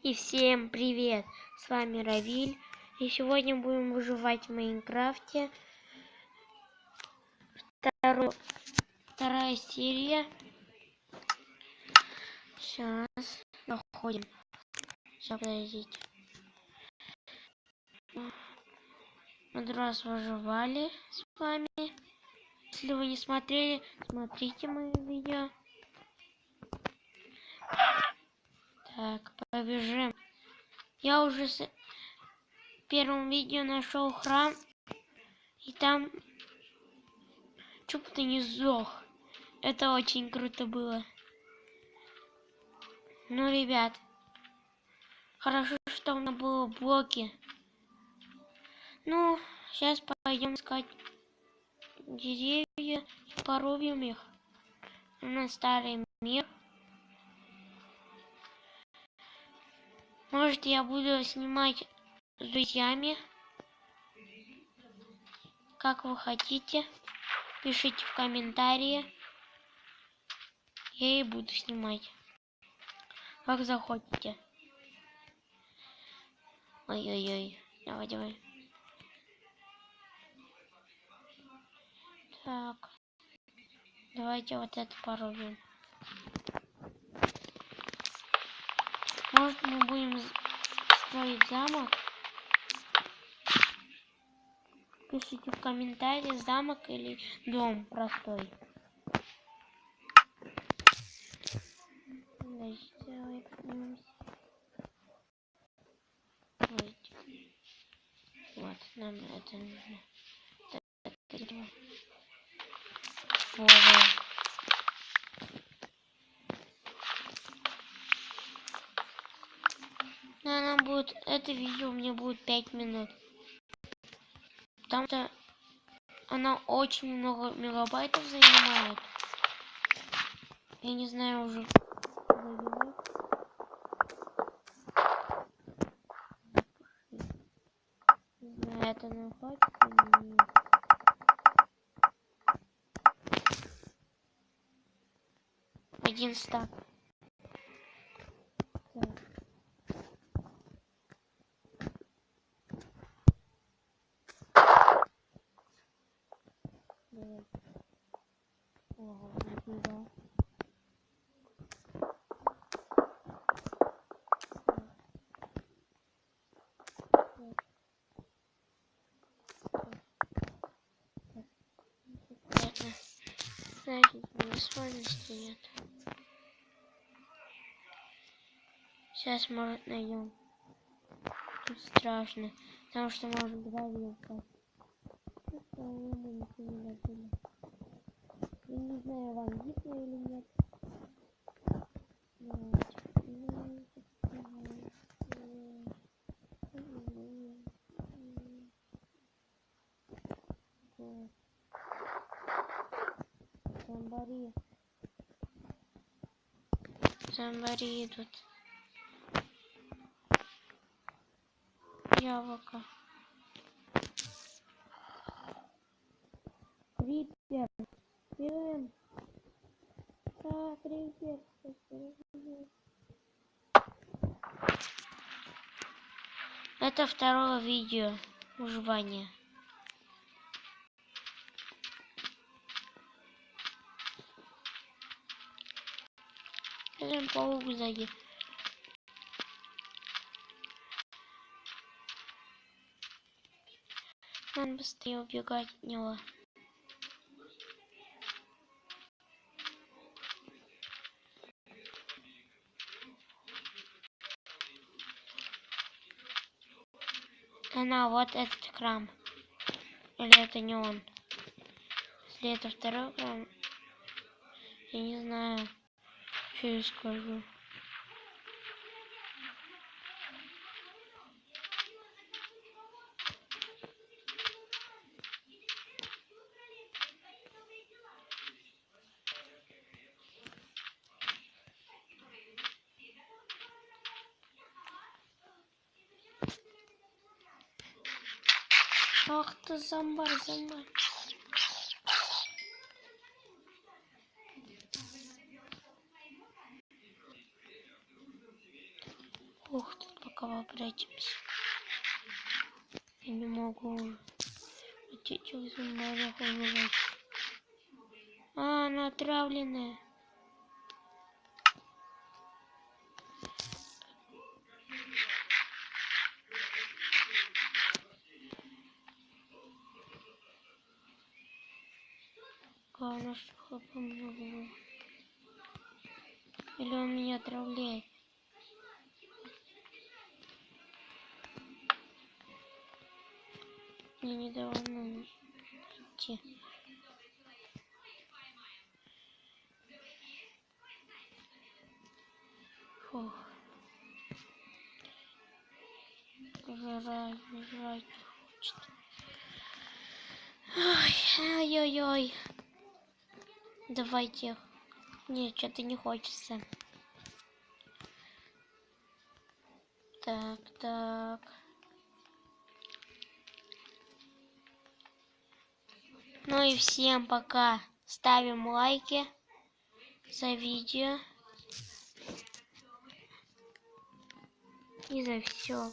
И всем привет! С вами Равиль. И сегодня будем выживать в Майнкрафте. Вторая серия. Сейчас заходим. Сейчас, подождите. Мы один раз выживали с вами. Если вы не смотрели, смотрите мои видео. Так, побежим. Я уже в первом видео нашел храм. И там чуть-то не сдох. Это очень круто было. Ну, ребят, хорошо, что у меня было блоки. Ну, сейчас пойдем искать деревья и порубим их. У нас старый мир. Может, я буду снимать с друзьями. Как вы хотите. Пишите в комментарии. Я и буду снимать. Как захотите. Ой-ой-ой. Давай. Так. Давайте вот это порубим. Может, мы будем строить замок? Пишите в комментарии, замок или дом простой. Вот, нам это нужно. Нам будет, это видео мне будет 5 минут. Потому что она очень много мегабайтов занимает. Я не знаю уже. Не знаю, это нам хватит или нет. Один стак. Так. Давай. Ого, нифига. Значит, не спальности нет. Сейчас, может, найдем. Тут страшно, потому что может говорить. Мы ничего не забыли. Я не знаю, вам видно или нет. Зомбари идут. Яблоко. Крипер. Бежим. Да, крипер. Это второе видео выживания. Бежим паук сзади. Надо быстрее убегать от него. Она, вот этот храм. Или это не он? Если это второй храм, я не знаю, что я скажу. Ах ты зомбар. Ух, тут пока обратимся. Я не могу хотите из моря убивать. А, она отравленная. Главное, что хлопа много было. Или он меня отравляет. Мне не давно идти. Фух. Жрать хочет. Ой-ой-ой. Давайте. Нет, что-то не хочется. Так. Ну и всем пока. Ставим лайки за видео. И за все.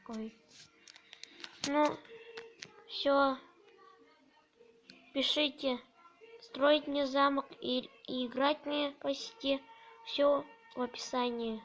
Ой. Ну, все. Пишите, строить мне замок и играть мне по сети. Все в описании.